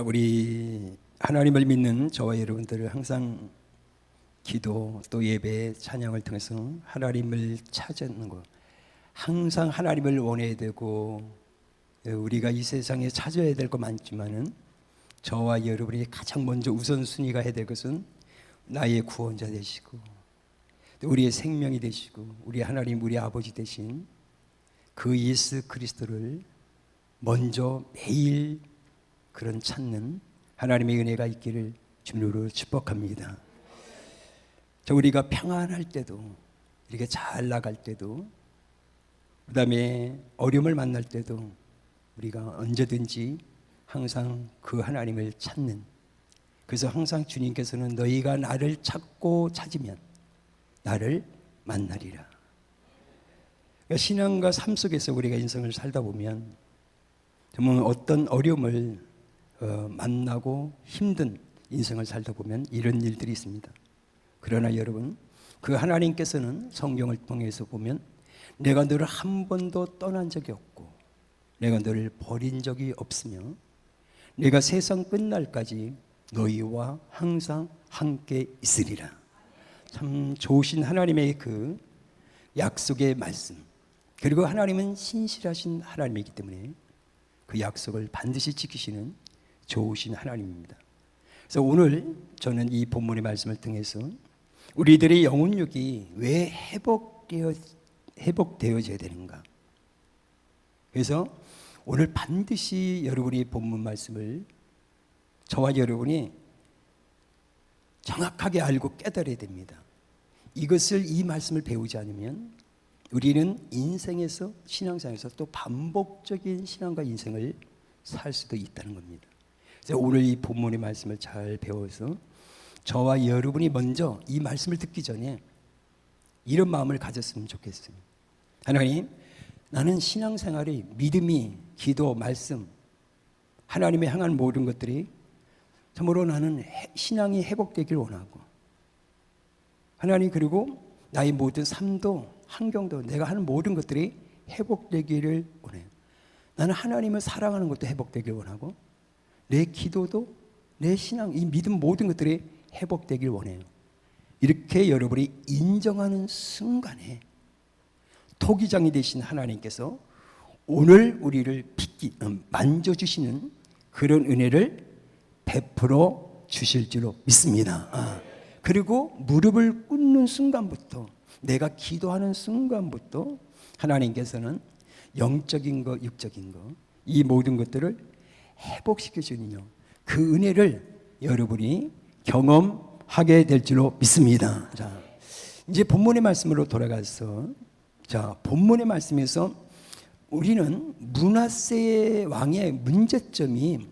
우리 하나님을 믿는 저와 여러분들을 항상 기도 또 예배 찬양을 통해서 하나님을 찾는 것, 항상 하나님을 원해야 되고 우리가 이 세상에 찾아야 될 거 많지만은 저와 여러분이 가장 먼저 우선순위가 해야 될 것은 나의 구원자 되시고 우리의 생명이 되시고 우리 하나님 우리 아버지 되신 그 예수 그리스도를 먼저 매일 그런 찾는 하나님의 은혜가 있기를 주님으로 축복합니다. 우리가 평안할 때도 이렇게 잘 나갈 때도 그 다음에 어려움을 만날 때도 우리가 언제든지 항상 그 하나님을 찾는, 그래서 항상 주님께서는 너희가 나를 찾고 찾으면 나를 만나리라. 그러니까 신앙과 삶 속에서 우리가 인생을 살다 보면 정말 어떤 어려움을 만나고 힘든 인생을 살다 보면 이런 일들이 있습니다. 그러나 여러분, 그 하나님께서는 성경을 통해서 보면 내가 너를 한 번도 떠난 적이 없고 내가 너를 버린 적이 없으며 내가 세상 끝날까지 너희와 항상 함께 있으리라. 참 좋으신 하나님의 그 약속의 말씀, 그리고 하나님은 신실하신 하나님이기 때문에 그 약속을 반드시 지키시는 좋으신 하나님입니다. 그래서 오늘 저는 이 본문의 말씀을 통해서 우리들의 영혼력이 왜 회복되어져야 되는가, 그래서 오늘 반드시 여러분이 본문 말씀을 저와 여러분이 정확하게 알고 깨달아야 됩니다. 이 말씀을 배우지 않으면 우리는 인생에서, 신앙생활에서 또 반복적인 신앙과 인생을 살 수도 있다는 겁니다. 그래서 오늘 이 본문의 말씀을 잘 배워서 저와 여러분이 먼저 이 말씀을 듣기 전에 이런 마음을 가졌으면 좋겠어요. 하나님, 나는 신앙생활이 믿음이, 기도, 말씀, 하나님에 향한 모든 것들이 참으로 나는 신앙이 회복되길 원하고, 하나님, 그리고 나의 모든 삶도 환경도 내가 하는 모든 것들이 회복되기를 원해요. 나는 하나님을 사랑하는 것도 회복되길 원하고 내 기도도 내 신앙, 이 믿음 모든 것들이 회복되길 원해요. 이렇게 여러분이 인정하는 순간에 토기장이 되신 하나님께서 오늘 우리를 만져주시는 그런 은혜를 베풀어 주실 줄로 믿습니다. 그리고 무릎을 꿇는 순간부터, 내가 기도하는 순간부터 하나님께서는 영적인 것, 육적인 것, 이 모든 것들을 회복시켜 주시며 그 은혜를 여러분이 경험하게 될 줄로 믿습니다. 자, 이제 본문의 말씀으로 돌아가서, 본문의 말씀에서 우리는 므낫세 왕의 문제점이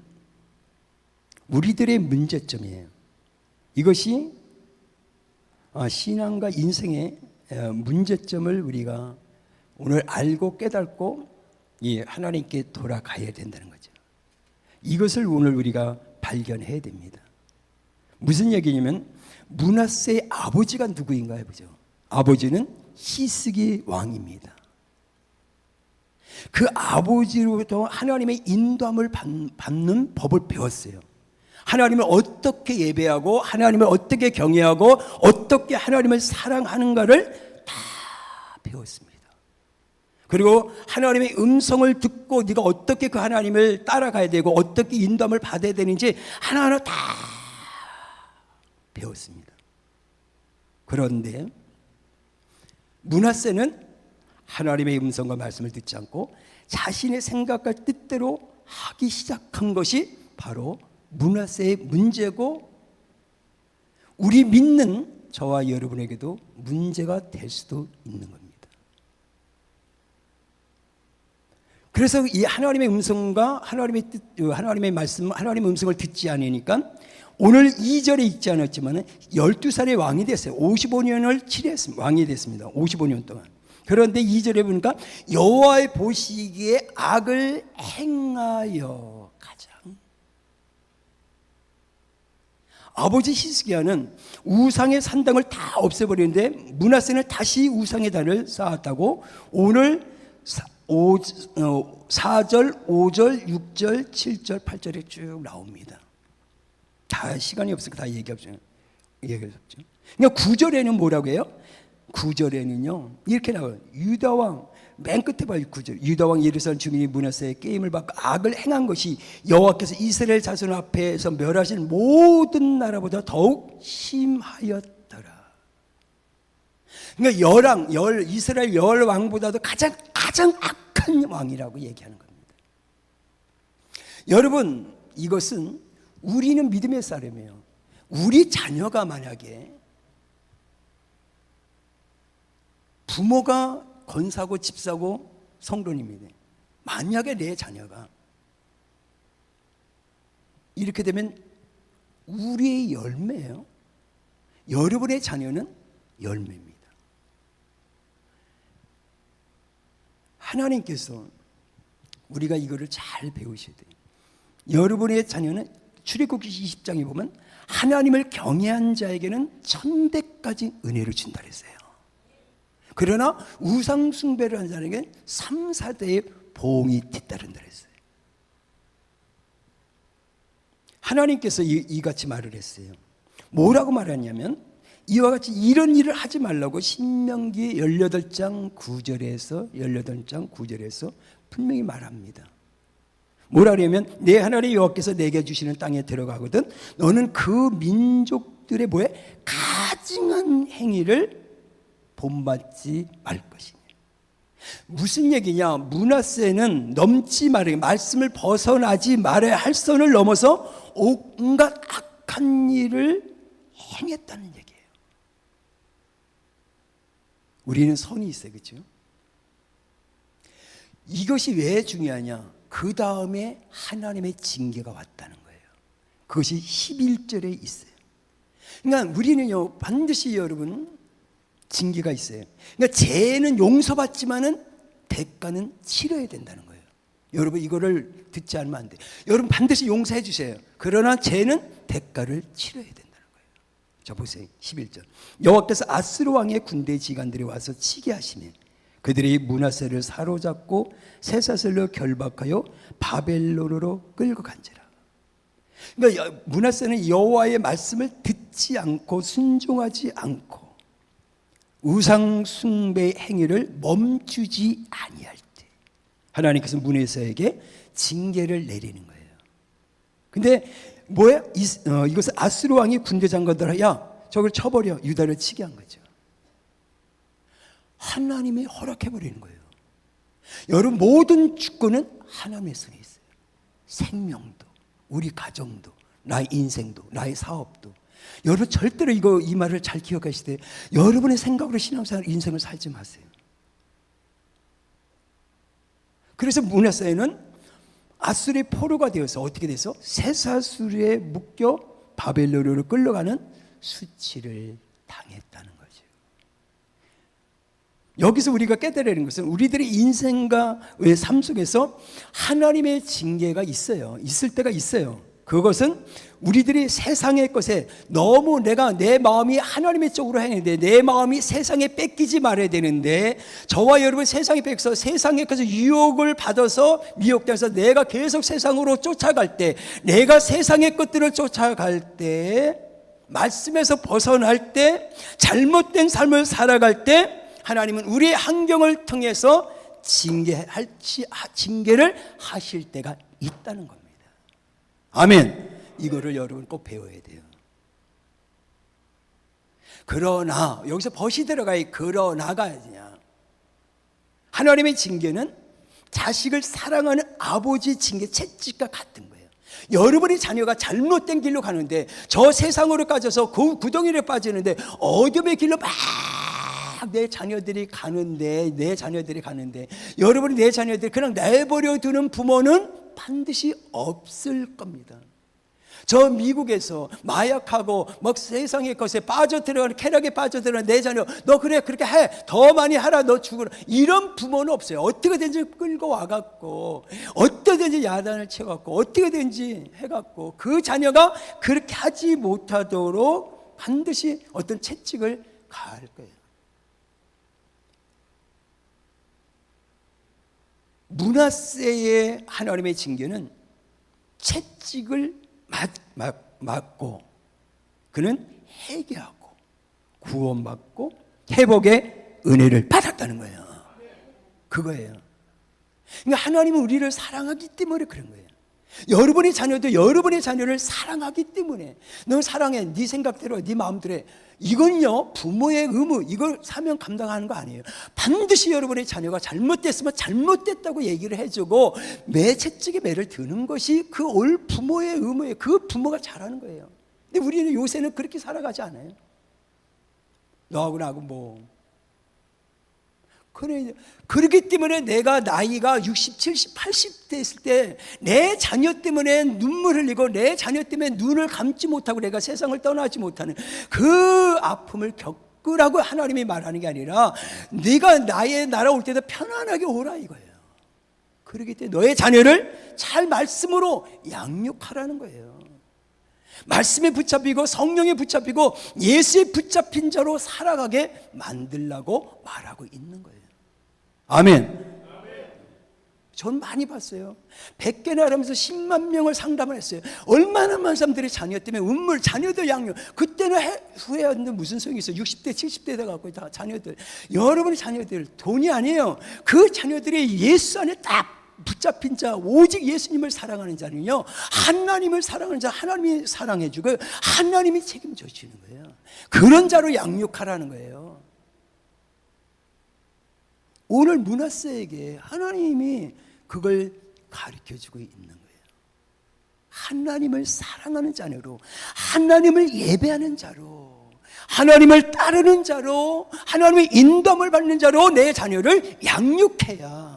우리들의 문제점이에요. 이것이 신앙과 인생의 문제점을 우리가 오늘 알고 깨닫고 하나님께 돌아가야 된다는 거죠. 이것을 오늘 우리가 발견해야 됩니다. 무슨 얘기냐면 므낫세의 아버지가 누구인가 해보죠. 아버지는 히스기 왕입니다. 그 아버지로부터 하나님의 인도함을 받는 법을 배웠어요. 하나님을 어떻게 예배하고 하나님을 어떻게 경외하고 어떻게 하나님을 사랑하는가를 다 배웠습니다. 그리고 하나님의 음성을 듣고 네가 어떻게 그 하나님을 따라가야 되고 어떻게 인도함을 받아야 되는지 하나하나 다 배웠습니다. 그런데 므낫세는 하나님의 음성과 말씀을 듣지 않고 자신의 생각과 뜻대로 하기 시작한 것이 바로 므낫세의 문제고, 우리 믿는 저와 여러분에게도 문제가 될 수도 있는 겁니다. 그래서 이 하나님의 음성과 하나님의 뜻, 하나님의 말씀, 하나님의 음성을 듣지 않으니까 오늘 2절에 읽지 않았지만 12살의 왕이 됐어요. 55년을 치렀습니다. 왕이 됐습니다. 55년 동안. 그런데 2절에 보니까 여호와의 보시기에 악을 행하여 가장. 아버지 히스기야는 우상의 산당을 다 없애버리는데 므낫세는 다시 우상의 단을 쌓았다고 오늘 4절, 5절, 6절, 7절, 8절에 쭉 나옵니다. 다 시간이 없으니까 다 얘기할 수 없죠. 그러니까 9절에는 뭐라고 해요? 9절에는요 이렇게 나와요. 유다왕, 맨 끝에 봐요. 9절. 유다왕 예루살렘 주민이 므낫세의 게임을 받고 악을 행한 것이 여호와께서 이스라엘 자손 앞에서 멸하신 모든 나라보다 더욱 심하였더라. 그러니까 이스라엘 열 왕보다도 가장 악한 왕이라고 얘기하는 겁니다. 여러분, 이것은 우리는 믿음의 사람이에요. 우리 자녀가 만약에 부모가 권사고 집사고 성도님이네. 만약에 내 자녀가 이렇게 되면 우리의 열매예요. 여러분의 자녀는 열매입니다. 하나님께서 우리가 이거를 잘 배우셔야 돼요. 여러분의 자녀는 출애굽기 20장에 보면 하나님을 경외한 자에게는 천대까지 은혜를 준다 그랬어요. 그러나 우상 숭배를 하는 자에게는 3, 4대의 보응이 뒤따른다 그랬어요. 하나님께서 이같이 말을 했어요. 뭐라고 말하냐면 이와 같이 이런 일을 하지 말라고 신명기 18장 9절에서 분명히 말합니다. 뭐라 그러냐면 내 하나님 여호와께서 내게 주시는 땅에 들어가거든 너는 그 민족들의 뭐에 가증한 행위를 본받지 말 것이냐. 무슨 얘기냐? 므낫세는 넘지 말아야, 말씀을 벗어나지 말아야 할 선을 넘어서 온갖 악한 일을 행했다는 얘기예요. 우리는 선이 있어요, 그렇죠? 이것이 왜 중요하냐? 그 다음에 하나님의 징계가 왔다는 거예요. 그것이 11절에 있어요. 그러니까 우리는요 반드시 여러분 징계가 있어요. 그러니까 죄는 용서받지만은 대가는 치러야 된다는 거예요. 여러분 이거를 듣지 않으면 안 돼요. 여러분 반드시 용서해 주세요. 그러나 죄는 대가를 치러야 된다는 거예요. 자 보세요. 11절. 여호와께서 아스루 왕의 군대 지간들이 와서 치게 하시매 그들이 므낫세를 사로잡고 쇠사슬로 결박하여 바벨론으로 끌고 간지라. 그러니까 므낫세는 여호와의 말씀을 듣지 않고 순종하지 않고 우상 숭배 행위를 멈추지 아니할 때 하나님께서 므낫세에게 징계를 내리는 거예요. 근데 뭐야? 이것은 아스루 왕이 군대 장관들 야 저걸 쳐버려 유다를 치게 한 거죠. 하나님이 허락해 버리는 거예요. 여러분 모든 주권은 하나님의 손에 있어요. 생명도, 우리 가정도, 나의 인생도, 나의 사업도. 여러분 절대로 이 말을 잘 기억하시되 여러분의 생각으로 신앙생활 인생을 살지 마세요. 그래서 므낫세는 아수르의 포로가 되어서 어떻게 돼서 쇠사슬에 묶여 바벨론으로 끌려가는 수치를 당했다는 거죠. 여기서 우리가 깨달아야 하는 것은 우리들의 인생과 삶 속에서 하나님의 징계가 있어요. 있을 때가 있어요. 그것은 우리들이 세상의 것에 너무 내 마음이 하나님의 쪽으로 행했는데 내 마음이 세상에 뺏기지 말아야 되는데 저와 여러분 세상에 뺏겨서 세상에 가서 유혹을 받아서 미혹돼서 내가 계속 세상으로 쫓아갈 때 내가 세상의 것들을 쫓아갈 때 말씀에서 벗어날 때 잘못된 삶을 살아갈 때 하나님은 우리의 환경을 통해서 징계를 하실 때가 있다는 겁니다. 아멘. 이거를 여러분 꼭 배워야 돼요. 그러나 여기서 벗이 들어가야 그러나가 아니냐. 하나님의 징계는 자식을 사랑하는 아버지의 징계 채찍과 같은 거예요. 여러분의 자녀가 잘못된 길로 가는데 저 세상으로 빠져서 그 구덩이를 빠지는데 어둠의 길로 막 내 자녀들이 가는데 여러분이 내 자녀들이 그냥 내버려 두는 부모는 반드시 없을 겁니다. 저 미국에서 마약하고 막 세상의 것에 빠져들어가는 쾌락에 빠져들어가는 내 자녀 너 그래 그렇게 해 더 많이 하라 너 죽으라 이런 부모는 없어요. 어떻게든지 끌고 와갖고 어떻게든지 야단을 쳐갖고 어떻게든지 해갖고 그 자녀가 그렇게 하지 못하도록 반드시 어떤 채찍을 가할 거예요. 므낫세의 하나님의 징계는 채찍을 맞고 그는 회개하고 구원받고 회복의 은혜를 받았다는 거예요. 그거예요. 그러니까 하나님은 우리를 사랑하기 때문에 그런 거예요. 여러분의 자녀도 여러분의 자녀를 사랑하기 때문에, 너 사랑해, 네 생각대로 네 마음대로 해. 이건요 부모의 의무, 이걸 사명 감당하는 거 아니에요. 반드시 여러분의 자녀가 잘못됐으면 잘못됐다고 얘기를 해주고 매 채찍에 매를 드는 것이 그 올 부모의 의무예요. 그 부모가 잘하는 거예요. 근데 우리는 요새는 그렇게 살아가지 않아요. 너하고 나하고 뭐. 그렇기 때문에 내가 나이가 60, 70, 80대 있을 때 내 자녀 때문에 눈물 흘리고 내 자녀 때문에 눈을 감지 못하고 내가 세상을 떠나지 못하는 그 아픔을 겪으라고 하나님이 말하는 게 아니라 네가 나의 나라 올 때도 편안하게 오라 이거예요. 그렇기 때문에 너의 자녀를 잘 말씀으로 양육하라는 거예요. 말씀에 붙잡히고 성령에 붙잡히고 예수에 붙잡힌 자로 살아가게 만들라고 말하고 있는 거예요. 아멘. 전 많이 봤어요. 100개나 하면서 10만 명을 상담을 했어요. 얼마나 많은 사람들이 자녀 때문에 운물, 자녀들 양육. 그때는 후회하는데 무슨 소용이 있어요. 60대, 70대 돼갖고 다 자녀들. 여러분의 자녀들 돈이 아니에요. 그 자녀들이 예수 안에 딱 붙잡힌 자, 오직 예수님을 사랑하는 자는요, 하나님을 사랑하는 자, 하나님이 사랑해주고 하나님이 책임져 주는 거예요. 그런 자로 양육하라는 거예요. 오늘 므낫세에게 하나님이 그걸 가르쳐주고 있는 거예요. 하나님을 사랑하는 자녀로, 하나님을 예배하는 자로, 하나님을 따르는 자로, 하나님의 인도함을 받는 자로 내 자녀를 양육해야,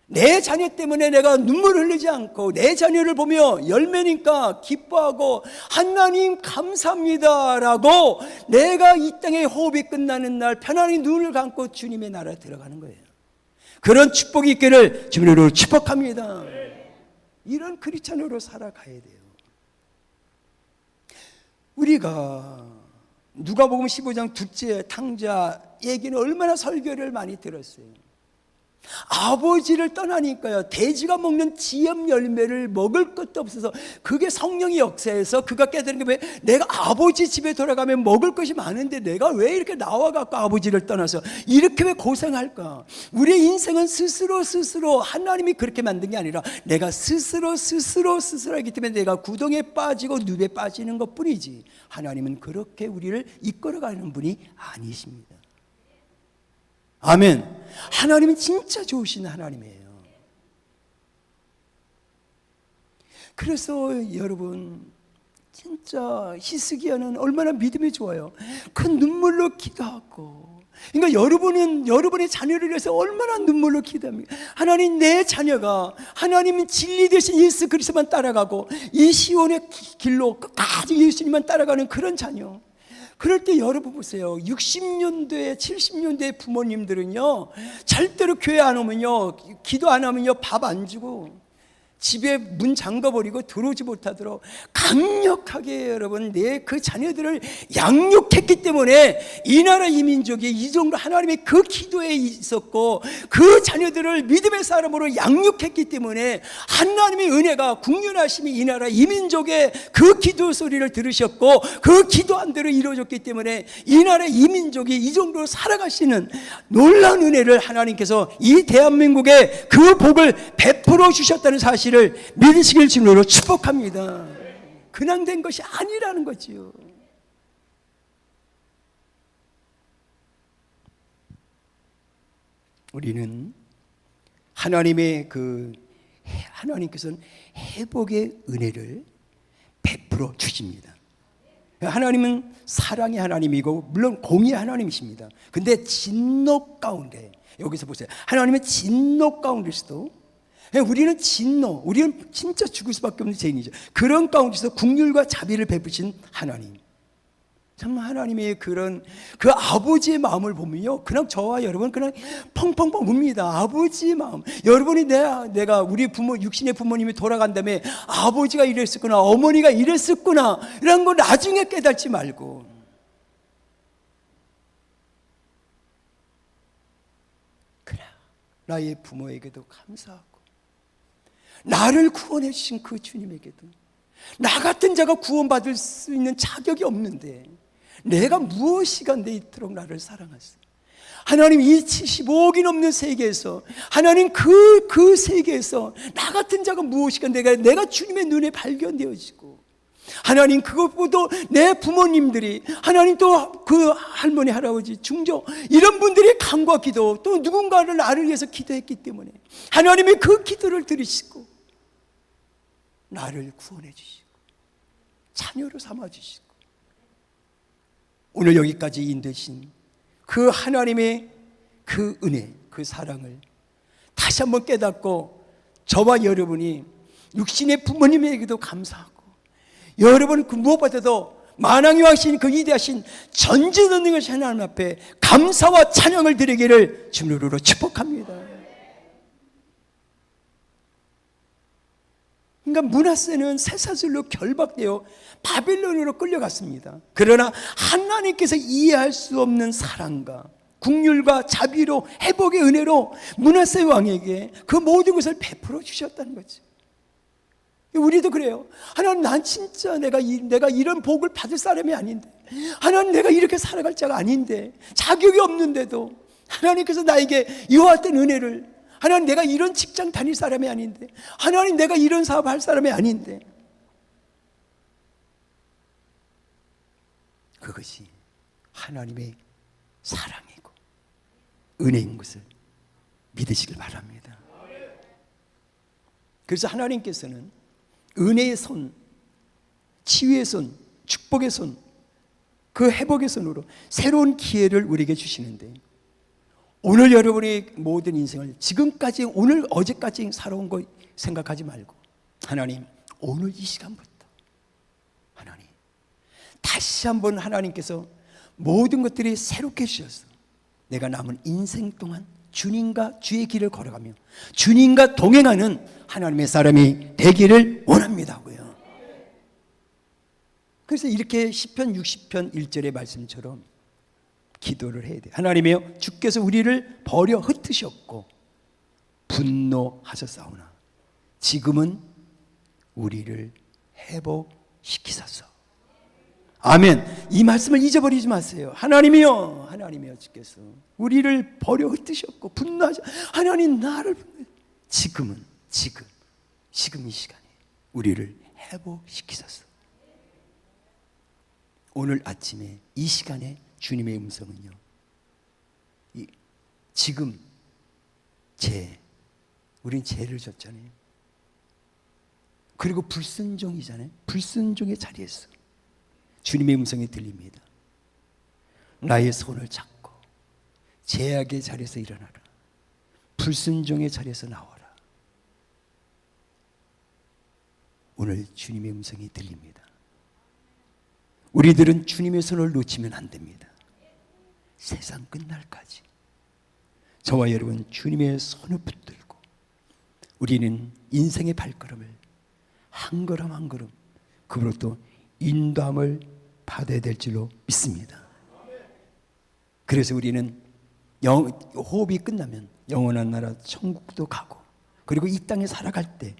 내 자녀 때문에 내가 눈물 흘리지 않고 내 자녀를 보며 열매니까 기뻐하고 하나님 감사합니다라고 내가 이 땅의 호흡이 끝나는 날 편안히 눈을 감고 주님의 나라에 들어가는 거예요. 그런 축복이 있기를 주님으로 축복합니다. 이런 크리스찬으로 살아가야 돼요. 우리가 누가복음 15장 둘째 탕자 얘기는 얼마나 설교를 많이 들었어요. 아버지를 떠나니까요, 돼지가 먹는 지엽 열매를 먹을 것도 없어서, 그게 성령의 역사에서 그가 깨달은 게 왜 내가 아버지 집에 돌아가면 먹을 것이 많은데 내가 왜 이렇게 나와갖고 아버지를 떠나서 이렇게 왜 고생할까. 우리의 인생은 스스로 하나님이 그렇게 만든 게 아니라 내가 스스로 하기 때문에 내가 구덩이에 빠지고 늪에 빠지는 것 뿐이지, 하나님은 그렇게 우리를 이끌어가는 분이 아니십니다. 아멘. 하나님은 진짜 좋으신 하나님이에요. 그래서 여러분, 진짜 히스기야는 얼마나 믿음이 좋아요. 큰 눈물로 기도하고, 그러니까 여러분은 여러분의 자녀를 위해서 얼마나 눈물로 기도합니까? 하나님, 내 자녀가 하나님은 진리 되신 예수 그리스도만 따라가고 이 시온의 길로 끝까지 예수님만 따라가는 그런 자녀. 그럴 때 여러분 보세요. 60년대, 70년대 부모님들은요, 절대로 교회 안 오면요, 기도 안 하면요, 밥 안 주고 집에 문 잠가버리고 들어오지 못하도록 강력하게 여러분 그 자녀들을 양육했기 때문에 이 나라 이 민족이 이 정도 하나님의 그 기도에 있었고, 그 자녀들을 믿음의 사람으로 양육했기 때문에 하나님의 은혜가 국률하심이 이 나라 이 민족의 그 기도 소리를 들으셨고 그 기도한 대로 이루어졌기 때문에 이 나라 이 민족이 이 정도로 살아가시는 놀라운 은혜를 하나님께서 이 대한민국에 그 복을 베풀어 주셨다는 사실을 믿으시길 주님으로 축복합니다. 그냥 된 것이 아니라는 거지요. 우리는 하나님께서는 회복의 은혜를 베풀어 주십니다. 하나님은 사랑의 하나님이고 물론 공의의 하나님이십니다. 근데 진노 가운데, 여기서 보세요. 하나님은 진노 가운데서도, 우리는 우리는 진짜 죽을 수밖에 없는 죄인이죠. 그런 가운데서 긍휼과 자비를 베푸신 하나님, 참 하나님의 그 아버지의 마음을 보면요, 그냥 저와 여러분 그냥 펑펑펑 웁니다. 아버지의 마음. 여러분이 내가 우리 육신의 부모님이 돌아간 다음에 아버지가 이랬었구나, 어머니가 이랬었구나, 이런 거 나중에 깨닫지 말고, 그래, 나의 부모에게도 감사하고, 나를 구원해 주신 그 주님에게도, 나 같은 자가 구원받을 수 있는 자격이 없는데 내가 무엇이가 내 이토록 나를 사랑하세요. 하나님, 이 75억이 넘는 세계에서, 하나님 그 세계에서 나 같은 자가 무엇이가 내가 주님의 눈에 발견되어지고, 하나님 그것보다 내 부모님들이, 하나님 또 그 할머니 할아버지 중조 이런 분들의 간과 기도, 또 누군가를 나를 위해서 기도했기 때문에 하나님의 그 기도를 들으시고 나를 구원해 주시고 자녀로 삼아 주시고, 오늘 여기까지 인도하신 그 하나님의 그 은혜, 그 사랑을 다시 한번 깨닫고, 저와 여러분이 육신의 부모님에게도 감사하고, 여러분 그 무엇보다도 만왕의 왕이신 그 위대하신 전지전능하신 하나님 앞에 감사와 찬양을 드리기를 주님으로 축복합니다. 그러니까 므낫세는 쇠사슬로 결박되어 바빌론으로 끌려갔습니다. 그러나 하나님께서 이해할 수 없는 사랑과 국률과 자비로 회복의 은혜로 므낫세 왕에게 그 모든 것을 베풀어 주셨다는 거죠. 우리도 그래요. 하나님, 난 진짜 내가 이런 복을 받을 사람이 아닌데, 하나님 내가 이렇게 살아갈 자가 아닌데, 자격이 없는데도 하나님께서 나에게 이와 같은 은혜를, 하나님 내가 이런 직장 다닐 사람이 아닌데, 하나님 내가 이런 사업할 사람이 아닌데, 그것이 하나님의 사랑이고 은혜인 것을 믿으시길 바랍니다. 그래서 하나님께서는 은혜의 손, 치유의 손, 축복의 손, 그 회복의 손으로 새로운 기회를 우리에게 주시는데, 오늘 여러분의 모든 인생을 지금까지, 오늘 어제까지 살아온 거 생각하지 말고, 하나님 오늘 이 시간부터 하나님 다시 한번 하나님께서 모든 것들이 새롭게 주셔서 내가 남은 인생 동안 주님과 주의 길을 걸어가며 주님과 동행하는 하나님의 사람이 되기를 원합니다고요. 그래서 이렇게 시편 60편 1절의 말씀처럼 기도를 해야 돼요. 하나님이여, 주께서 우리를 버려 흩으셨고 분노하셨사오나 지금은 우리를 회복시키소서. 아멘. 이 말씀을 잊어버리지 마세요. 하나님이여, 하나님이여, 주께서 우리를 버려 흩으셨고 분노하셔. 하나님 나를 지금 이 시간에 우리를 회복시키소서. 오늘 아침에 이 시간에 주님의 음성은요, 지금 우린 죄를 졌잖아요. 그리고 불순종이잖아요. 불순종의 자리에서 주님의 음성이 들립니다. 나의 손을 잡고 죄악의 자리에서 일어나라. 불순종의 자리에서 나와라. 오늘 주님의 음성이 들립니다. 우리들은 주님의 손을 놓치면 안 됩니다. 세상 끝날까지 저와 여러분 주님의 손을 붙들고 우리는 인생의 발걸음을 한 걸음 한 걸음 그로부터 인도함을 받아야 될 줄로 믿습니다. 그래서 우리는 호흡이 끝나면 영원한 나라 천국도 가고, 그리고 이 땅에 살아갈 때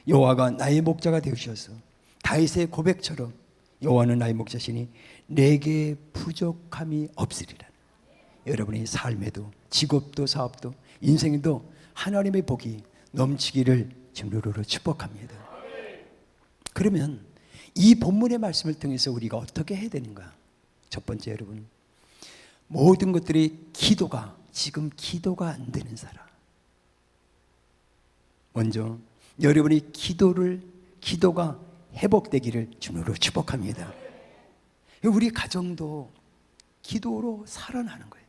여호와가 나의 목자가 되어주셔서 다윗의 고백처럼 여호와는 나의 목자시니 내게 부족함이 없으리라. 여러분의 삶에도 직업도 사업도 인생에도 하나님의 복이 넘치기를 주님으로 축복합니다. 그러면 이 본문의 말씀을 통해서 우리가 어떻게 해야 되는가? 첫 번째, 여러분, 모든 것들이 지금 기도가 안 되는 사람, 먼저 여러분이 기도가 회복되기를 주님으로 축복합니다. 우리 가정도 기도로 살아나는 거예요.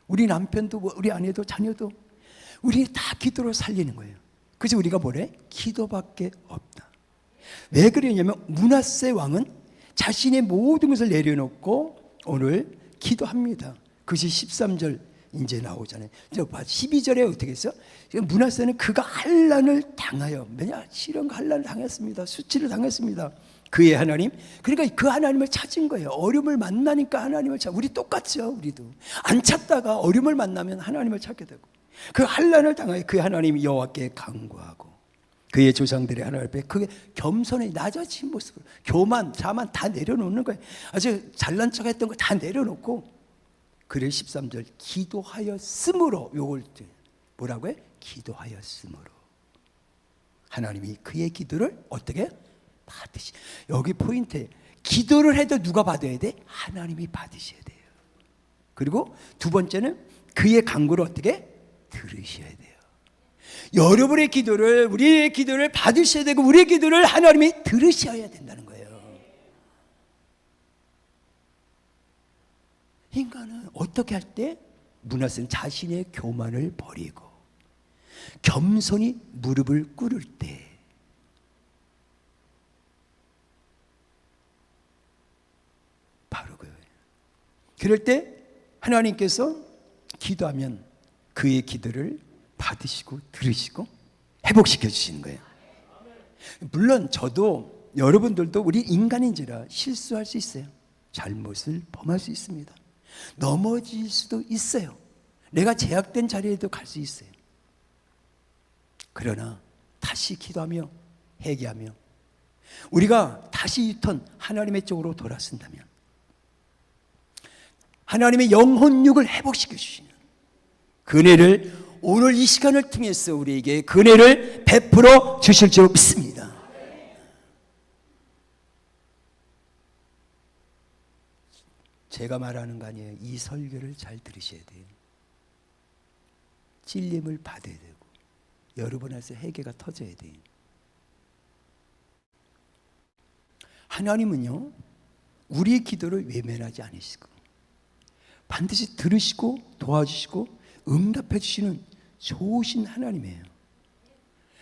우리 남편도 우리 아내도 자녀도 우리 다 기도로 살리는 거예요. 그래서 우리가 뭐래? 기도밖에 없다. 왜 그러냐면 므낫세 왕은 자신의 모든 것을 내려놓고 오늘 기도합니다. 그것이 13절 이제 나오잖아요. 12절에 어떻게 했어? 므낫세는 그가 환난을 당하여, 시련과 환난을 당했습니다. 수치를 당했습니다. 그의 하나님, 그러니까 그 하나님을 찾은 거예요. 어려움을 만나니까 하나님을 우리 똑같죠. 우리도 안 찾다가 어려움을 만나면 하나님을 찾게 되고, 그 환난을 당하여 그 하나님 여호와께 간구하고 그의 조상들의 하나님 앞에 그게 겸손히 낮아진 모습으로 교만, 자만 다 내려놓는 거예요. 아주 잘난 척했던 거 다 내려놓고 그래 13절 기도하였으므로 요걸 뭐라고 해? 기도하였으므로 하나님이 그의 기도를 어떻게? 받으시. 여기 포인트 기도를 해도 누가 받아야 돼? 하나님이 받으셔야 돼요. 그리고 두 번째는 그의 간구를 어떻게? 들으셔야 돼요. 여러분의 기도를 우리의 기도를 받으셔야 되고 우리의 기도를 하나님이 들으셔야 된다는 거예요. 인간은 어떻게 할 때? 문하세는 자신의 교만을 버리고 겸손히 무릎을 꿇을 때 바로 그거예요. 그럴 때 하나님께서 기도하면 그의 기도를 받으시고 들으시고 회복시켜 주시는 거예요. 물론 저도 여러분들도 우리 인간인지라 실수할 수 있어요. 잘못을 범할 수 있습니다. 넘어질 수도 있어요. 내가 제약된 자리에도 갈 수 있어요. 그러나 다시 기도하며 회개하며 우리가 다시 유턴 하나님의 쪽으로 돌아선다면 하나님의 영혼육을 회복시켜 주시는 그 은혜를 오늘 이 시간을 통해서 우리에게 그 은혜를 베풀어 주실 줄 믿습니다. 제가 말하는 거 아니에요. 이 설교를 잘 들으셔야 돼요. 찔림을 받아야 되고 여러분 안에서 회개가 터져야 돼요. 하나님은요 우리의 기도를 외면하지 않으시고 반드시 들으시고 도와주시고 응답해 주시는 좋으신 하나님이에요.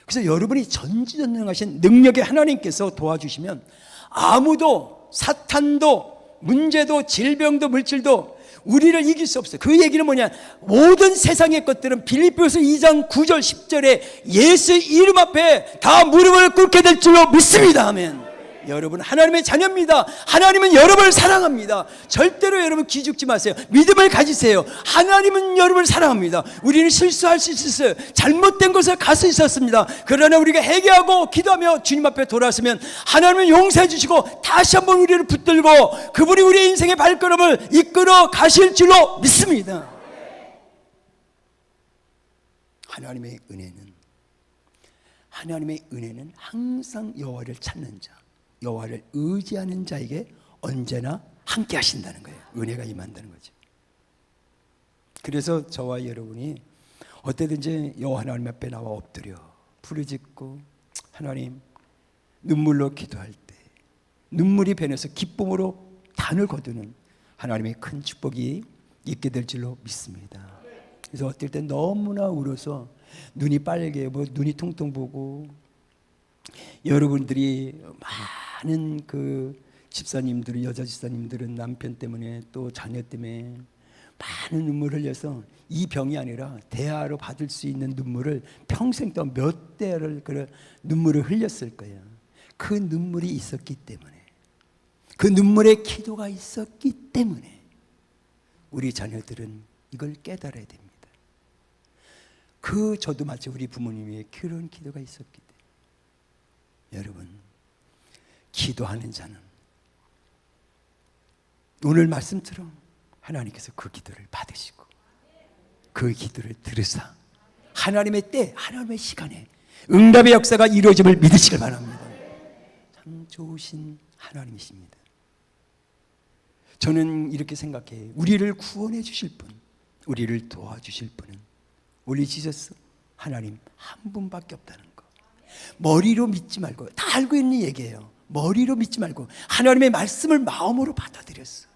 그래서 여러분이 전지전능하신 능력의 하나님께서 도와주시면 아무도 사탄도 문제도 질병도 물질도 우리를 이길 수 없어요. 그 얘기는 뭐냐? 모든 세상의 것들은 빌립보서 2장 9절 10절에 예수의 이름 앞에 다 무릎을 꿇게 될 줄로 믿습니다. 아멘. 여러분 하나님의 자녀입니다. 하나님은 여러분을 사랑합니다. 절대로 여러분 기죽지 마세요. 믿음을 가지세요. 하나님은 여러분을 사랑합니다. 우리는 실수할 수 있었어요. 잘못된 것을 갈 수 있었습니다. 그러나 우리가 회개하고 기도하며 주님 앞에 돌아서면 하나님은 용서해 주시고 다시 한번 우리를 붙들고 그분이 우리의 인생의 발걸음을 이끌어 가실 줄로 믿습니다. 하나님의 은혜는 항상 여호와를 찾는 자, 여호와를 의지하는 자에게 언제나 함께 하신다는 거예요. 은혜가 임한다는 거죠. 그래서 저와 여러분이 어때든지 여호와 하나님 앞에 나와 엎드려 부르짖고 하나님 눈물로 기도할 때 눈물이 변해서 기쁨으로 단을 거두는 하나님의 큰 축복이 있게 될 줄로 믿습니다. 그래서 어떨 때 너무나 울어서 눈이 빨개 눈이 통통 부고 여러분들이 많은 그 집사님들은 여자 집사님들은 남편 때문에 또 자녀 때문에 많은 눈물을 흘려서 이 병이 아니라 대하로 받을 수 있는 눈물을 평생 동안 몇 대를 그 눈물을 흘렸을 거예요. 그 눈물이 있었기 때문에 그 눈물의 기도가 있었기 때문에 우리 자녀들은 이걸 깨달아야 됩니다. 저도 마치 우리 부모님의 그런 기도가 있었기 때문에 여러분 기도하는 자는 오늘 말씀처럼 하나님께서 그 기도를 받으시고 그 기도를 들으사 하나님의 때 하나님의 시간에 응답의 역사가 이루어짐을 믿으시길 바랍니다. 참 좋으신 하나님이십니다. 저는 이렇게 생각해요. 우리를 구원해 주실 분, 우리를 도와주실 분은 우리 지저스 하나님 한 분밖에 없다는 거. 머리로 믿지 말고, 다 알고 있는 얘기예요. 머리로 믿지 말고 하나님의 말씀을 마음으로 받아들였어.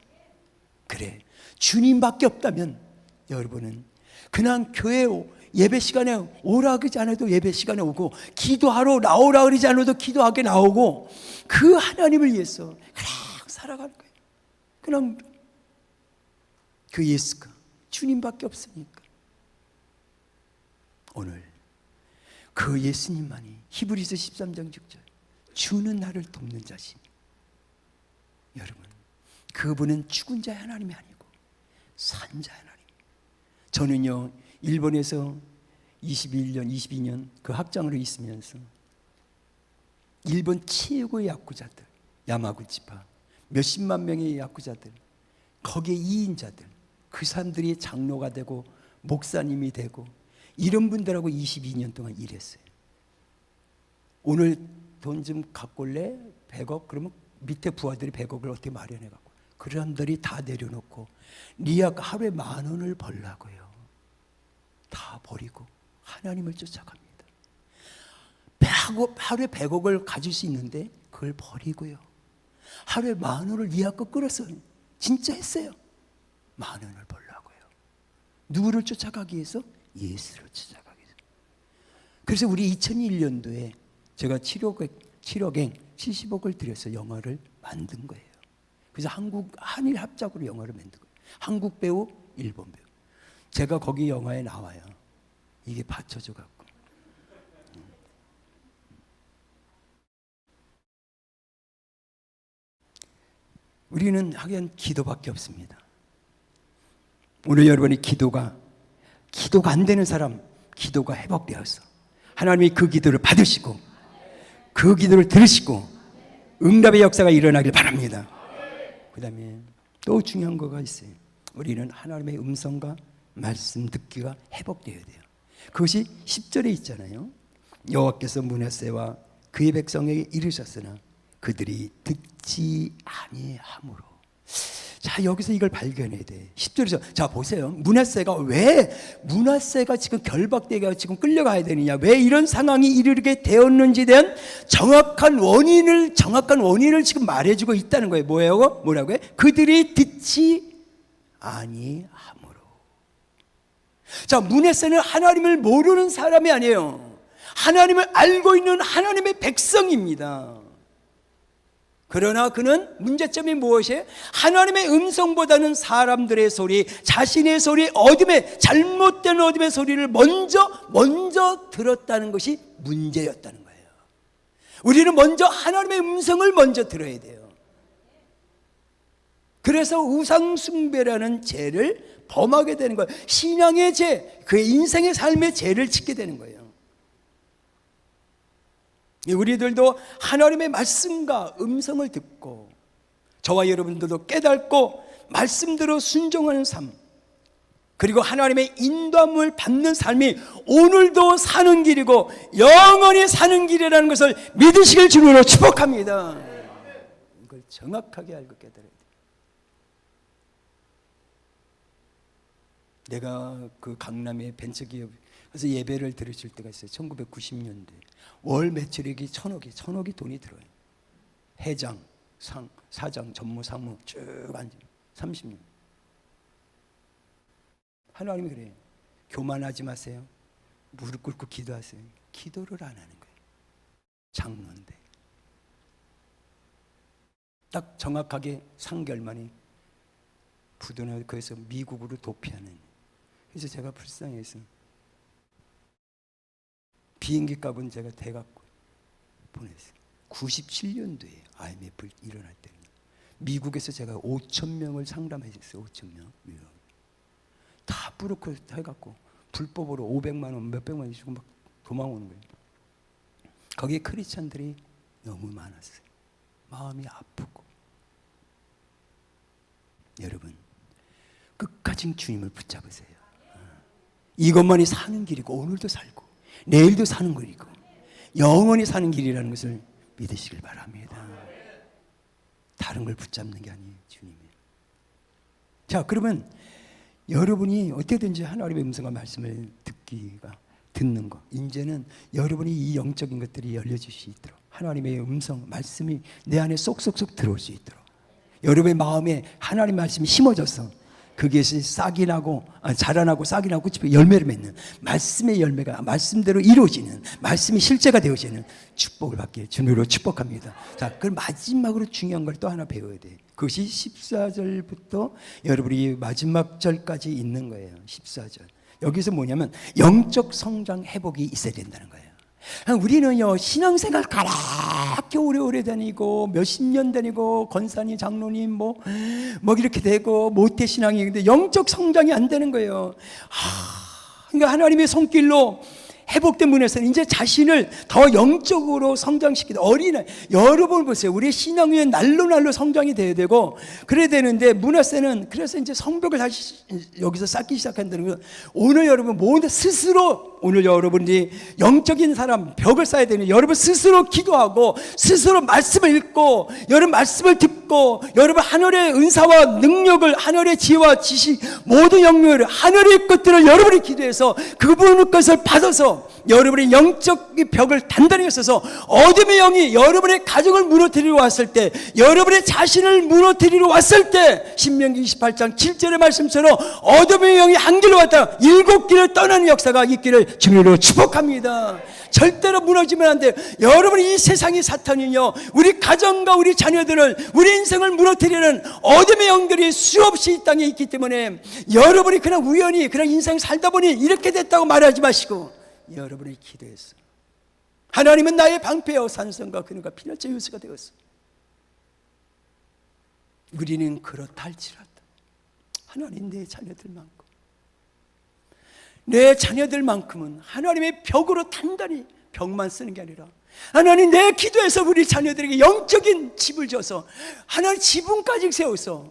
그래, 주님밖에 없다면 여러분은 그냥 교회 예배 시간에 오라 그러지 않아도 예배 시간에 오고, 기도하러 나오라 그러지 않아도 기도하게 나오고, 그 하나님을 위해서 그냥 살아가는 거예요. 그냥 그 예수가 주님밖에 없으니까. 오늘 그 예수님만이 히브리서 13장 6절 주는 나를 돕는 자시니, 여러분 그분은 죽은 자의 하나님이 아니고 산 자의 하나님, 저는요 일본에서 21년, 22년 그 학장으로 있으면서 일본 최고의 야쿠자들, 야마구치파 몇십만 명의 야쿠자들, 거기에 이인자들, 그 사람들이 장로가 되고 목사님이 되고 이런 분들하고 22년 동안 일했어요. 오늘 돈 좀 갖고 올래? 100억? 그러면 밑에 부하들이 100억을 어떻게 마련해 갖고 그 사람들이 다 내려놓고 리아가 하루에 10,000원을 벌라고요. 다 버리고 하나님을 쫓아갑니다. 하루에 100억을 가질 수 있는데 그걸 버리고요. 하루에 10,000원을 리아 거 끌어서 진짜 했어요. 10,000원을 벌라고요. 누구를 쫓아가기 위해서? 예수를 쫓아가기 위해서. 그래서 우리 2001년도에 제가 7억엔 70억을 들여서 영화를 만든 거예요. 그래서 한일 합작으로 영화를 만든 거예요. 한국 배우, 일본 배우. 제가 거기 영화에 나와요. 이게 받쳐져 갖고. 우리는 하긴 기도밖에 없습니다. 오늘 여러분의 기도가 안 되는 사람, 기도가 회복되어서 하나님이 그 기도를 받으시고 그 기도를 들으시고 응답의 역사가 일어나길 바랍니다. 그 다음에 또 중요한 거가 있어요. 우리는 하나님의 음성과 말씀 듣기가 회복되어야 돼요. 그것이 10절에 있잖아요. 여호와께서 므낫세와 그의 백성에게 이르셨으나 그들이 듣지 아니하므로. 자, 여기서 이걸 발견해야 돼. 10절에서 자 보세요. 므낫세가 지금 결박되게 지금 끌려가야 되느냐, 왜 이런 상황이 이르게 되었는지에 대한 정확한 원인을 지금 말해주고 있다는 거예요. 뭐라고요? 그들이 듣지 아니하므로. 자, 므낫세는 하나님을 모르는 사람이 아니에요. 하나님을 알고 있는 하나님의 백성입니다. 그러나 그는 문제점이 무엇이에요? 하나님의 음성보다는 사람들의 소리, 자신의 소리, 잘못된 어둠의 소리를 먼저 들었다는 것이 문제였다는 거예요. 우리는 먼저 하나님의 음성을 먼저 들어야 돼요. 그래서 우상숭배라는 죄를 범하게 되는 거예요. 신앙의 죄, 그의 인생의 삶의 죄를 짓게 되는 거예요. 우리들도 하나님의 말씀과 음성을 듣고 저와 여러분들도 깨닫고 말씀대로 순종하는 삶, 그리고 하나님의 인도함을 받는 삶이 오늘도 사는 길이고 영원히 사는 길이라는 것을 믿으시길 주님으로 축복합니다. 이걸 정확하게 알고 깨달아야 돼요. 내가 그 강남의 벤처기업 그래서 예배를 드렸을 때가 있어요. 1990년대 월 매출액이 1,000억이 돈이 들어요. 회장, 사장, 전무, 상무 쭉 앉으면 30년. 하나님이 그래요. 교만하지 마세요. 무릎 꿇고 기도하세요. 기도를 안 하는 거예요. 장로인데. 딱 정확하게 3개월 만에 부도나 그래서 미국으로 도피하는. 그래서 제가 불쌍해서 비행기 값은 제가 대갖고 보냈어요. 97년도에 IMF 일어날 때는 미국에서 제가 5,000명을 상담했어요. 5,000명. 다 브로커 해갖고 불법으로 500만 원, 몇백만 원 주고 막 도망오는 거예요. 거기에 크리스찬들이 너무 많았어요. 마음이 아프고. 여러분, 끝까지 주님을 붙잡으세요. 이것만이 사는 길이고 오늘도 살고 내일도 사는 길이고 영원히 사는 길이라는 것을 믿으시길 바랍니다. 다른 걸 붙잡는 게 아니에요. 주님이에요. 자, 그러면 여러분이 어떻게든지 하나님의 음성과 말씀을 듣는 거, 이제는 여러분이 이 영적인 것들이 열려질 수 있도록 하나님의 음성, 말씀이 내 안에 쏙쏙쏙 들어올 수 있도록 여러분의 마음에 하나님 말씀이 심어져서 그것이 자라나고 싹이 나고 꽃이 열매를 맺는 말씀의 열매가 말씀대로 이루어지는 말씀이 실제가 되어지는 축복을 받길 주님으로 축복합니다. 자, 그 마지막으로 중요한 걸 또 하나 배워야 돼. 그것이 14절부터 여러분이 마지막 절까지 있는 거예요. 14절. 여기서 뭐냐면 영적 성장 회복이 있어야 된다는 거예요. 우리는요, 신앙생활 가랗게 오래오래 다니고 몇십 년 다니고 권사님, 장로님 뭐 이렇게 되고 모태신앙이, 근데 영적 성장이 안 되는 거예요. 그러니까 하나님의 손길로 회복된 분에서는 이제 자신을 더 영적으로 성장시키는 어린아이, 여러분 보세요. 우리 신앙은 날로 성장이 돼야 되고 그래야 되는데, 문하세는 그래서 이제 성벽을 다시 여기서 쌓기 시작한다는 거예요. 오늘 여러분 모두 스스로, 오늘 여러분이 영적인 사람 벽을 쌓아야 되는, 여러분 스스로 기도하고 스스로 말씀을 읽고 여러분 말씀을 듣고 여러분 하늘의 은사와 능력을, 하늘의 지혜와 지식, 모든 영역을, 하늘의 것들을 여러분이 기도해서 그분의 것을 받아서 여러분의 영적 벽을 단단히 써서 어둠의 영이 여러분의 가정을 무너뜨리러 왔을 때, 여러분의 자신을 무너뜨리러 왔을 때, 신명기 28장 7절의 말씀처럼 어둠의 영이 한 길로 왔다 7길을 떠나는 역사가 있기를 주님으로 축복합니다. 절대로 무너지면 안 돼요. 여러분, 이 세상의 사탄은요, 우리 가정과 우리 자녀들을, 우리 인생을 무너뜨리는 어둠의 영들이 수없이 이 땅에 있기 때문에 여러분이 그냥 우연히 그냥 인생 살다 보니 이렇게 됐다고 말하지 마시고 여러분의 기도에서 하나님은 나의 방패여 산성과 그늘과 피난처 요새가 되었어. 우리는 그렇다 할지라도 하나님, 내 자녀들만큼은 하나님의 벽으로 단단히, 벽만 쓰는 게 아니라 하나님, 내 기도에서 우리 자녀들에게 영적인 집을 줘서 하나님 지붕까지 세워서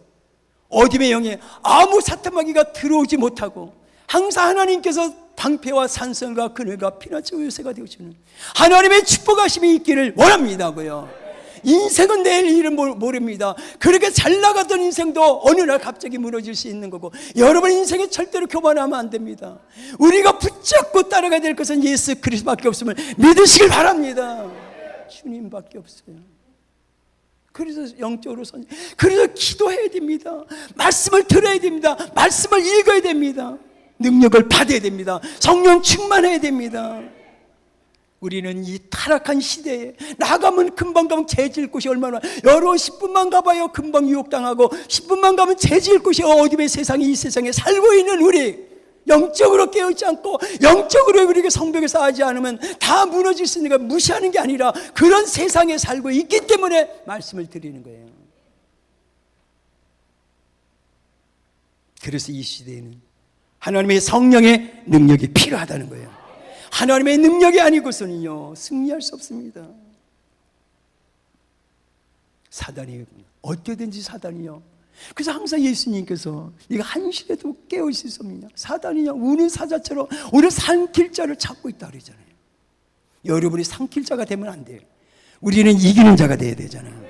어둠의 영에 아무 사탄마귀가 들어오지 못하고 항상 하나님께서 방패와 산성과 그늘과 피난처 요새가 되어주는 하나님의 축복하심이 있기를 원합니다고요. 인생은 내일 일은 모릅니다. 그렇게 잘 나가던 인생도 어느 날 갑자기 무너질 수 있는 거고, 여러분 인생에 절대로 교만하면 안 됩니다. 우리가 붙잡고 따라가야 될 것은 예수 그리스도밖에 없음을 믿으시길 바랍니다. 주님밖에 없어요. 그래서 영적으로 그래서 기도해야 됩니다. 말씀을 들어야 됩니다. 말씀을 읽어야 됩니다. 능력을 받아야 됩니다. 성령 충만해야 됩니다. 우리는 이 타락한 시대에 나가면 금방 가면 죄질 곳이 얼마나, 여러분 10분만 가봐요 금방 유혹당하고, 10분만 가면 죄질 곳이 어둠의 세상에, 이 세상에 살고 있는 우리, 영적으로 깨어있지 않고 영적으로 우리가 성벽에 쌓지 않으면 다 무너질 수 있는 거, 무시하는 게 아니라 그런 세상에 살고 있기 때문에 말씀을 드리는 거예요. 그래서 이 시대에는 하나님의 성령의 능력이 필요하다는 거예요. 하나님의 능력이 아니고서는요 승리할 수 없습니다. 사단이 어떻게든지 사단이요, 그래서 항상 예수님께서 이거 한시라도 깨어있을 수 없느냐, 사단이요 우는 사자처럼 우리를 삼킬 자를 찾고 있다 그러잖아요. 여러분이 삼킬 자가 되면 안 돼요. 우리는 이기는 자가 돼야 되잖아요.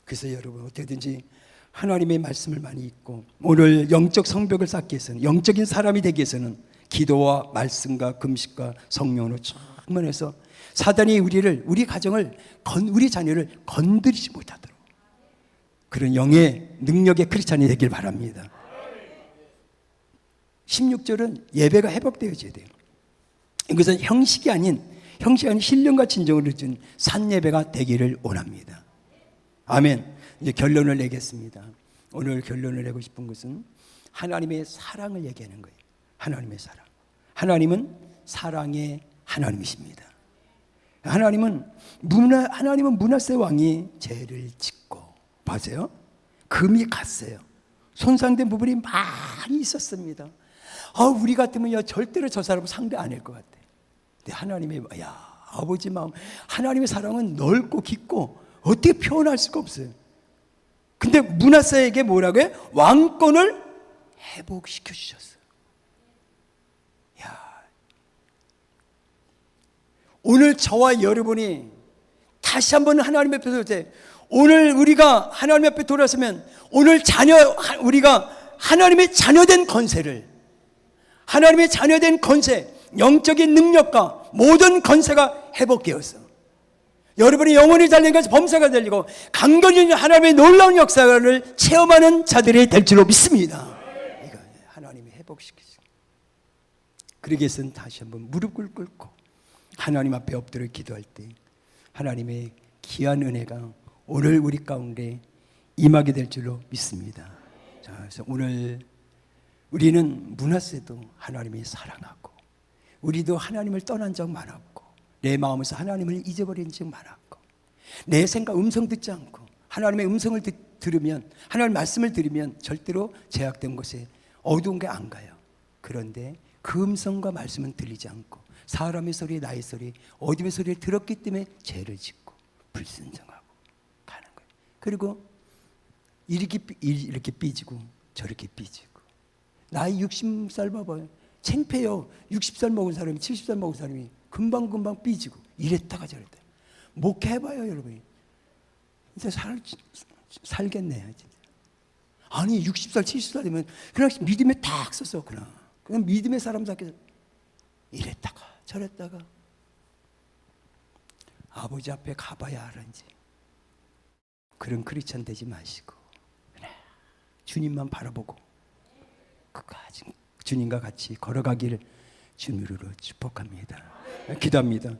그래서 여러분 어떻게든지 하나님의 말씀을 많이 읽고, 오늘 영적 성벽을 쌓기 위해서는, 영적인 사람이 되기 위해서는 기도와 말씀과 금식과 성령으로 충만해서 사단이 우리 가정을, 우리 자녀를 건드리지 못하도록 그런 영의 능력의 크리스찬이 되길 바랍니다. 16절은 예배가 회복되어져야 돼요. 이것은 형식이 아닌 신령과 진정을 준 산예배가 되기를 원합니다. 아멘. 이제 결론을 내겠습니다. 오늘 결론을 내고 싶은 것은 하나님의 사랑을 얘기하는 거예요. 하나님의 사랑. 하나님은 사랑의 하나님이십니다. 하나님은 므낫세 왕이 죄를 짓고, 보세요, 금이 갔어요. 손상된 부분이 많이 있었습니다. 우리 같으면 절대로 저 사람은 상대 안 할 것 같아. 근데 하나님의, 아버지 마음, 하나님의 사랑은 넓고 깊고 어떻게 표현할 수가 없어요. 근데 므낫세에게 뭐라고요? 왕권을 회복시켜 주셨어요. 오늘 저와 여러분이 다시 한번 하나님 앞에 설 때, 오늘 우리가 하나님 앞에 돌아서면 오늘 우리가 하나님의 자녀된 권세를, 하나님의 자녀된 권세, 영적인 능력과 모든 권세가 회복되었어. 여러분이 영혼이 달린 것이 범사가 들리고 강건히 하나님의 놀라운 역사를 체험하는 자들이 될 줄로 믿습니다. 이거 하나님이 회복시키죠. 그러기 위해서는 다시 한번 무릎을 꿇고 하나님 앞에 엎드려 기도할 때 하나님의 귀한 은혜가 오늘 우리 가운데 임하게 될 줄로 믿습니다. 자, 그래서 오늘 우리는 므낫세도 하나님이 사랑하고 우리도 하나님을 떠난 적 많았고, 내 마음에서 하나님을 잊어버린 적 많았고, 내 생각 음성 듣지 않고 하나님의 음성을 들으면, 하나님의 말씀을 들으면 절대로 제약된 곳에 어두운 게 안 가요. 그런데 그 음성과 말씀은 들리지 않고 사람의 소리, 나의 소리, 어둠의 소리를 들었기 때문에 죄를 짓고 불순종하고 가는 거예요. 그리고 이렇게 삐지고 저렇게 삐지고. 나이 60살 봐봐요. 창피해요. 60살 먹은 사람이 70살 먹은 사람이 금방 삐지고 이랬다가 저랬다. 목해봐요 여러분이. 이제 살겠네 진짜. 아니 60살 70살 되면 그냥 믿음에 딱 섰어. 그냥 믿음의 사람답게 이랬다가 저랬다가. 아버지 앞에 가봐야 알았지. 그런 크리스찬 되지 마시고 그냥 주님만 바라보고 끝까지 주님과 같이 걸어가기를 주님으로 축복합니다. 기도합니다.